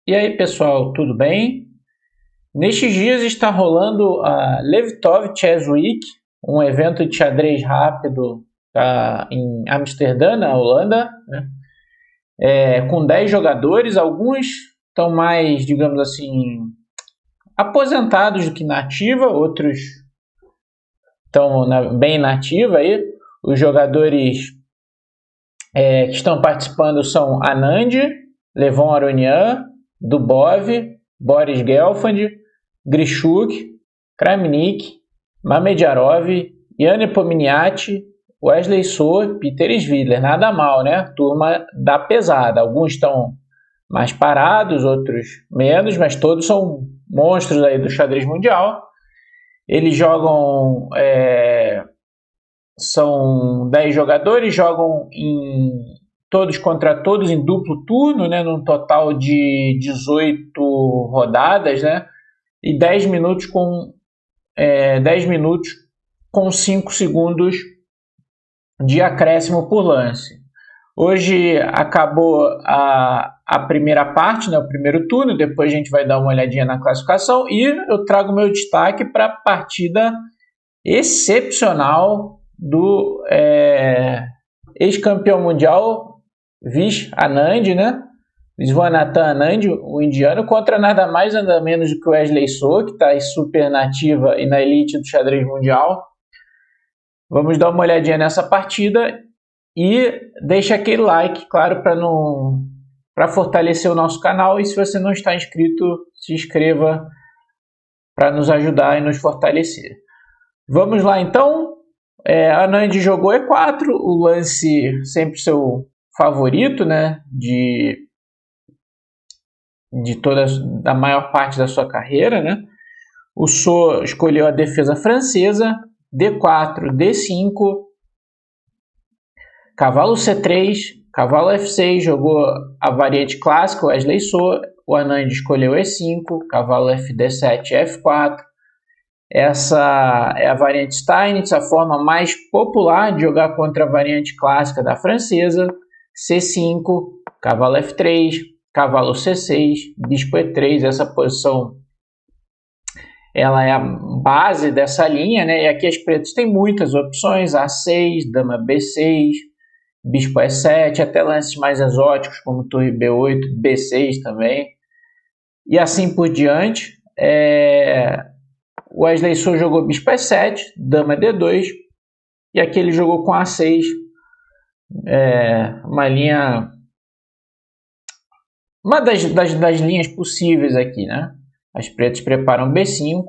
E aí, pessoal, tudo bem? Nestes dias está rolando a Levtov Chess Week, um evento de xadrez rápido em Amsterdã, na Holanda, né? Com 10 jogadores. Alguns estão mais, digamos assim, aposentados do que na ativa, outros estão bem na ativa aí. Os jogadores que estão participando são Anand, Levon Aronian, Dubov, Boris Gelfand, Grishuk, Kramnik, Mamedjarov, Jan Nepomniachtchi, Wesley So, Peter Svidler. Nada mal, né? Turma da pesada. Alguns estão mais parados, outros menos, mas todos são monstros aí do xadrez mundial. Eles jogam... São 10 jogadores, jogam todos contra todos em duplo turno, né, num total de 18 rodadas, né, e 10 minutos com 5 segundos de acréscimo por lance. Hoje acabou a primeira parte, né, o primeiro turno, depois a gente vai dar uma olhadinha na classificação e eu trago meu destaque para a partida excepcional do ex-campeão mundial Vish Anand, né? Viswanathan Anand, o indiano, contra nada mais nada menos do que o Wesley So, que está super nativa e na elite do xadrez mundial. Vamos dar uma olhadinha nessa partida e deixa aquele like, claro, para fortalecer o nosso canal. E se você não está inscrito, se inscreva para nos ajudar e nos fortalecer. Vamos lá então. Anand jogou E4, o lance sempre seu favorito, né, da maior parte da sua carreira, né? O So escolheu a defesa francesa, D4, D5, cavalo C3, cavalo F6, jogou a variante clássica, Wesley So. O Anand escolheu E5, cavalo FD7, F4. Essa é a variante Steinitz, a forma mais popular de jogar contra a variante clássica da francesa. C5, cavalo F3, cavalo C6, bispo E3. Essa posição ela é a base dessa linha, né? E aqui as pretas têm muitas opções: A6, dama B6, bispo E7, até lances mais exóticos como torre B8, B6 também, e assim por diante. O Wesley So jogou bispo E7, dama D2, e aqui ele jogou com A6, uma das linhas possíveis aqui, né? As pretas preparam B5.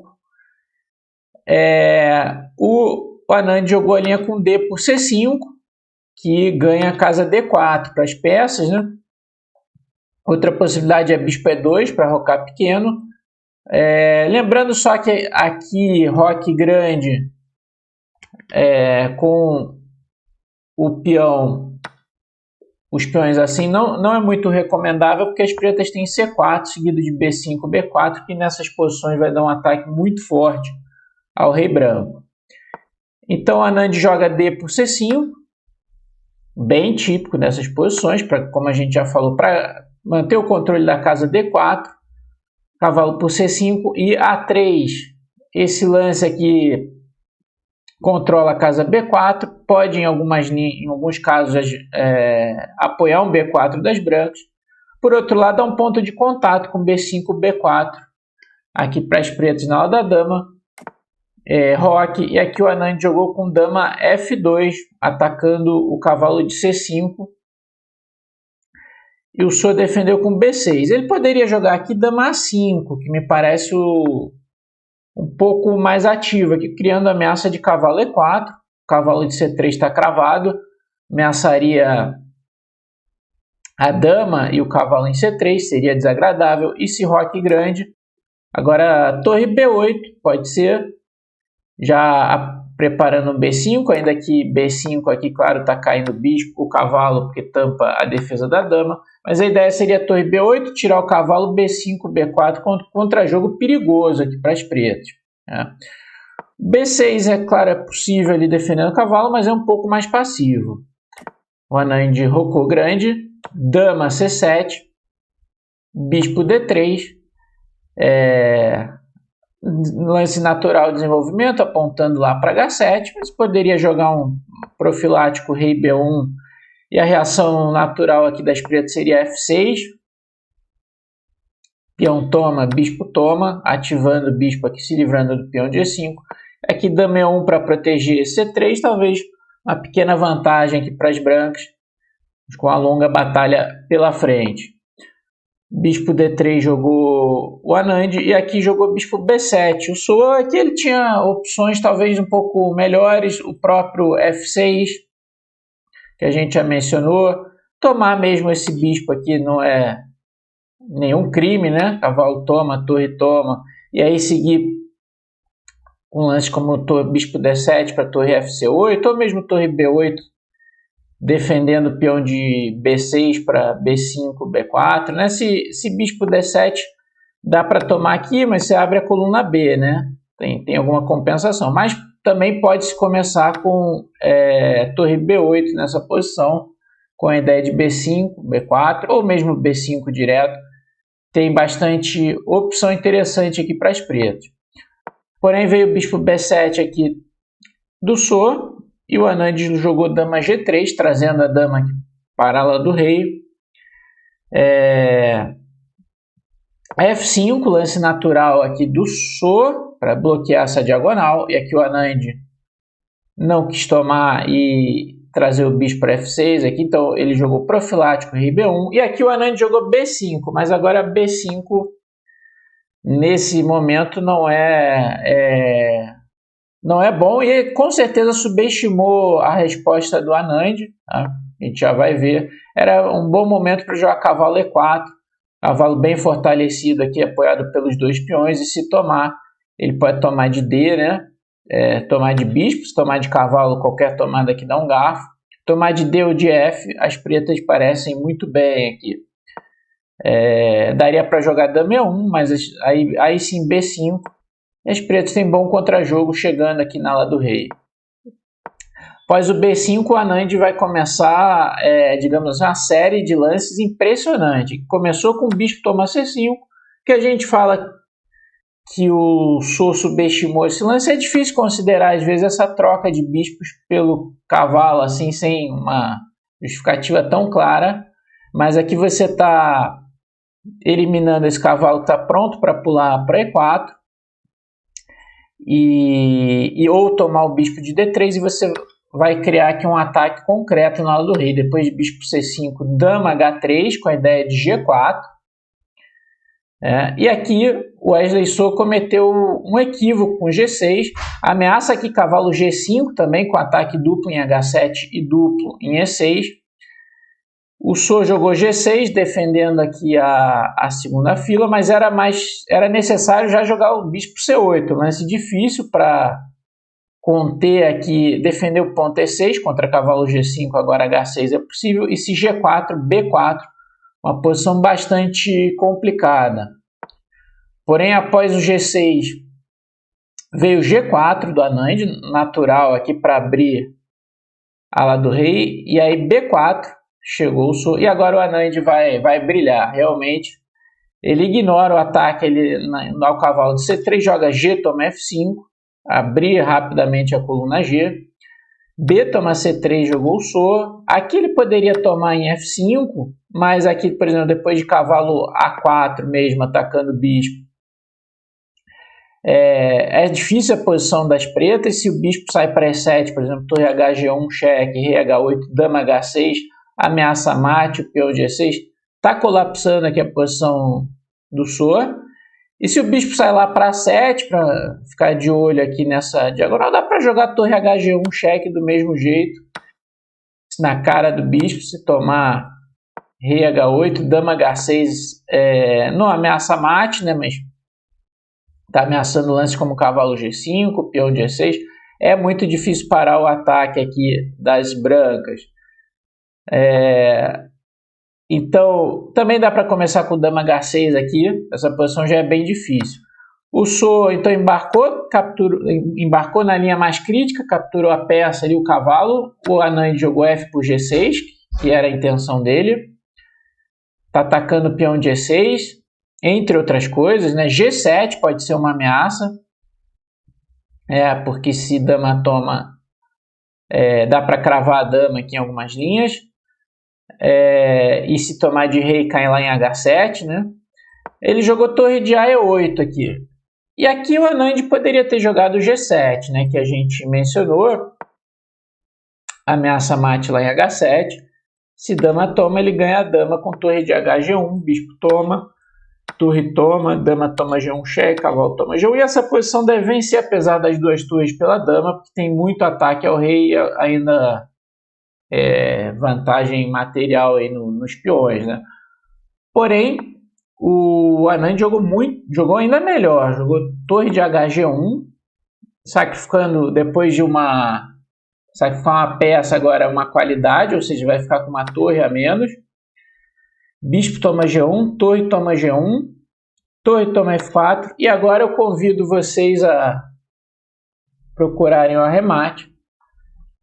O Anand jogou a linha com D por C5, que ganha a casa D4 para as peças, né? Outra possibilidade é bispo E2 para rocar pequeno. Lembrando só que aqui roque grande com os peões assim não é muito recomendável, porque as pretas têm C4 seguido de B5, B4, que nessas posições vai dar um ataque muito forte ao rei branco. Então Anand joga D por C5, bem típico nessas posições, como a gente já falou, para manter o controle da casa D4. Cavalo por C5 e A3. Esse lance aqui controla a casa B4. Pode, em alguns casos, apoiar um B4 das brancas. Por outro lado, há um ponto de contato com B5, B4. Aqui para as pretas na hora da dama. Roque. E aqui o Anand jogou com dama F2, atacando o cavalo de C5. E o So defendeu com B6. Ele poderia jogar aqui dama A5, que me parece um pouco mais ativo, aqui, criando ameaça de cavalo E4. O cavalo de C3 está cravado, ameaçaria a dama e o cavalo em C3, seria desagradável. E se roque grande, agora torre B8, pode ser, já preparando um B5, ainda que B5 aqui, claro, está caindo o cavalo, porque tampa a defesa da dama. Mas a ideia seria a torre B8, tirar o cavalo, B5, B4, contra-jogo perigoso aqui para as pretas. B6, é claro, é possível ali defendendo o cavalo, mas é um pouco mais passivo. O Anand rocou grande, dama C7, bispo D3, lance natural de desenvolvimento, apontando lá para H7, mas poderia jogar um profilático rei B1, e a reação natural aqui das pretas seria F6, peão toma, bispo toma, ativando o bispo aqui, se livrando do peão de E5. Aqui dama E1 para proteger C3, talvez uma pequena vantagem aqui para as brancas, com a longa batalha pela frente. Bispo D3 jogou o Anand e aqui jogou bispo B7. O Sou aqui ele tinha opções talvez um pouco melhores, o próprio F6, que a gente já mencionou. Tomar mesmo esse bispo aqui não é nenhum crime, né? Cavalo toma, torre toma, e aí seguir um lance como bispo D7 para torre FC8, ou mesmo torre B8, defendendo o peão de B6 para B5, B4, né? Se bispo D7 dá para tomar aqui, mas você abre a coluna B, né? Tem alguma compensação, mas também pode-se começar com torre B8 nessa posição, com a ideia de B5, B4, ou mesmo B5 direto. Tem bastante opção interessante aqui para as pretas. Porém, veio o bispo B7 aqui do Sou, e o Anand jogou dama G3, trazendo a dama aqui para lá do rei. F5, lance natural aqui do Sou, para bloquear essa diagonal. E aqui o Anand não quis tomar e trazer o bispo para F6 aqui, então ele jogou profilático rei B1, e aqui o Anand jogou B5, mas agora B5 nesse momento não é bom, e com certeza subestimou a resposta do Anand, tá? A gente já vai ver. Era um bom momento para jogar cavalo E4, cavalo bem fortalecido aqui, apoiado pelos dois peões, e se tomar, ele pode tomar de D, né? Tomar de bispo, se tomar de cavalo, qualquer tomada aqui dá um garfo. Tomar de D ou de F, as pretas parecem muito bem aqui. Daria para jogar dama E1, mas aí sim B5. As pretas têm bom contra-jogo chegando aqui na ala do rei. Após o B5, o Anand vai começar, digamos, uma série de lances impressionante. Começou com o bispo toma C5, que a gente fala que o Sou subestimou esse lance. É difícil considerar, às vezes, essa troca de bispos pelo cavalo, assim, sem uma justificativa tão clara. Mas aqui você está eliminando esse cavalo que está pronto para pular para E4. Ou tomar o bispo de D3, e você vai criar aqui um ataque concreto na ala do rei. Depois de bispo C5, dama H3, com a ideia de G4. E aqui o Wesley Sou cometeu um equívoco com G6, ameaça aqui cavalo G5 também, com ataque duplo em H7 e duplo em E6. O Sou jogou G6, defendendo aqui a segunda fila, mas era necessário já jogar o bispo C8, lance difícil para conter aqui, defender o ponto E6 contra cavalo G5, agora H6 é possível, e se G4, B4, uma posição bastante complicada. Porém, após o G6, veio o G4 do Anand, natural aqui para abrir a ala do rei, e aí B4, chegou o Sou, e agora o Anand vai brilhar, realmente. Ele ignora o ataque ao cavalo de C3, joga G, toma F5, abrir rapidamente a coluna G. B toma C3, jogou o Sou. Aqui ele poderia tomar em F5, mas aqui, por exemplo, depois de cavalo A4 mesmo, atacando o bispo, é difícil a posição das pretas. Se o bispo sai para E7, por exemplo, torre HG1, cheque, rei H8, dama H6, ameaça mate, o peão G6, está colapsando aqui a posição do Sou. E se o bispo sai lá para 7, para ficar de olho aqui nessa diagonal, dá para jogar torre HG1 cheque do mesmo jeito, na cara do bispo. Se tomar rei H8, dama H6, não ameaça mate, né, mas está ameaçando lances como cavalo G5, peão G6. É muito difícil parar o ataque aqui das brancas. Então, também dá para começar com dama H6 aqui. Essa posição já é bem difícil. O Sou, então, embarcou na linha mais crítica, capturou a peça ali, o cavalo. O Anand jogou F por G6, que era a intenção dele. Está atacando o peão de E6, entre outras coisas, né? G7 pode ser uma ameaça, porque se dama toma, dá para cravar a dama aqui em algumas linhas, e se tomar de rei cai lá em H7, né? Ele jogou torre de A E8 aqui. E aqui o Anand poderia ter jogado G7, né? Que a gente mencionou, ameaça mate lá em H7. Se dama toma, ele ganha a dama com torre de HG1, bispo toma, torre toma, dama toma G1 cheque, cavalo toma G1. E essa posição deve vencer, apesar das duas torres pela dama, porque tem muito ataque ao rei e ainda vantagem material aí nos peões, né? Porém, o Anand jogou ainda melhor, jogou torre de HG1, sacrificando depois de sacrificar uma peça agora uma qualidade, ou seja, vai ficar com uma torre a menos. Bispo toma G1, torre toma G1, torre toma F4, e agora eu convido vocês a procurarem o arremate.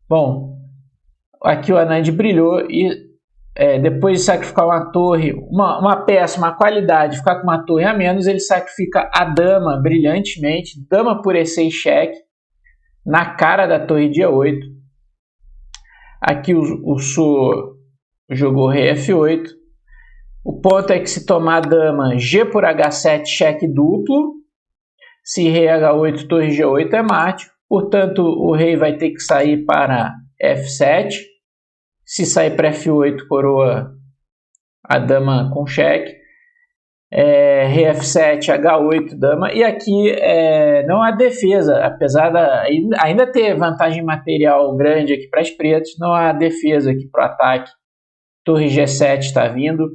Bom, aqui o Anand brilhou e depois de sacrificar uma torre, uma peça, uma qualidade, ficar com uma torre a menos, ele sacrifica a dama brilhantemente, dama por E6 cheque, na cara da torre de E8. Aqui o Su jogou rei F8. O ponto é que se tomar dama, G por H7 cheque duplo. Se rei H8, torre G8 é mate. Portanto, o rei vai ter que sair para F7. Se sair para F8, coroa a dama com cheque. Rei F7, H8, dama. E aqui não há defesa, apesar ainda ter vantagem material grande aqui para as pretas, não há defesa aqui para o ataque. Torre G7 está vindo.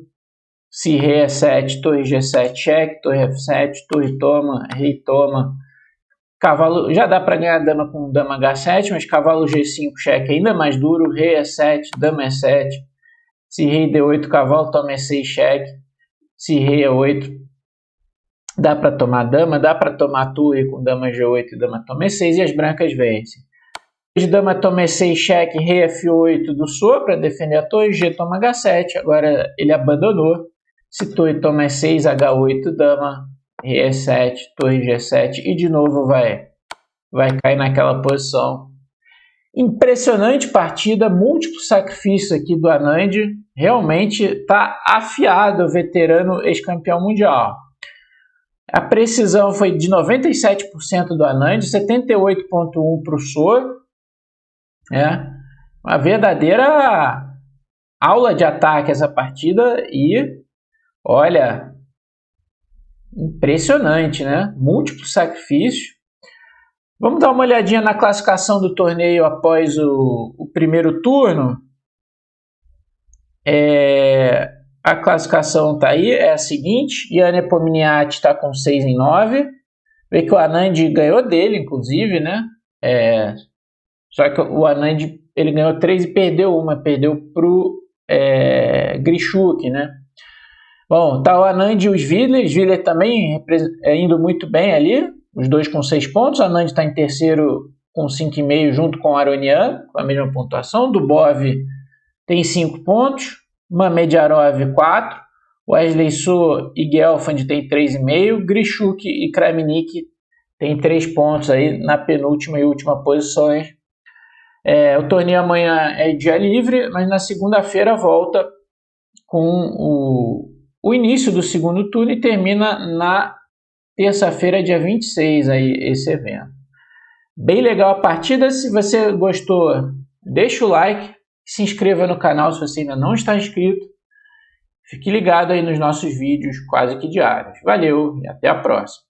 Se rei E7, torre G7 cheque, torre F7, torre toma, rei toma. Cavalo, já dá para ganhar a dama com dama H7, mas cavalo G5 cheque ainda mais duro. Rei E7, dama E7. Se rei D8, cavalo toma E6 cheque. Se rei E8, dá para tomar dama, dá para tomar torre com dama G8 e dama toma E6 e as brancas vencem. Dama toma E6 cheque, rei F8 do Su para defender a torre, G toma H7, agora ele abandonou. Se torre toma E6, H8, dama, rei E7, torre G7 e de novo vai cair naquela posição. Impressionante partida, múltiplos sacrifícios aqui do Anand, realmente está afiado o veterano ex-campeão mundial. A precisão foi de 97% do Anand, 78,1% para o Su. Uma verdadeira aula de ataque essa partida e, olha, impressionante, né? Múltiplos sacrifícios. Vamos dar uma olhadinha na classificação do torneio após o primeiro turno. A classificação está aí, é a seguinte: Jan Nepomniachtchi está com 6-9. Vê que o Anand ganhou dele, inclusive, né? Só que o Anand ele ganhou 3 e perdeu uma, perdeu para o Grischuk, né? Bom, tá o Anand e o Sviller também indo muito bem ali, os dois com 6 pontos. O Anand está em terceiro com 5,5 junto com o Aronian, com a mesma pontuação. Dubov tem 5 pontos, Mamedjarov 4, Wesley Su e Gelfand tem 3,5, Grischuk e Kramnik tem 3 pontos aí na penúltima e última posições. O torneio amanhã é dia livre, mas na segunda-feira volta com o início do segundo turno e termina na terça-feira, dia 26, aí, esse evento. Bem legal a partida. Se você gostou, deixa o like, se inscreva no canal se você ainda não está inscrito. Fique ligado aí nos nossos vídeos quase que diários. Valeu e até a próxima.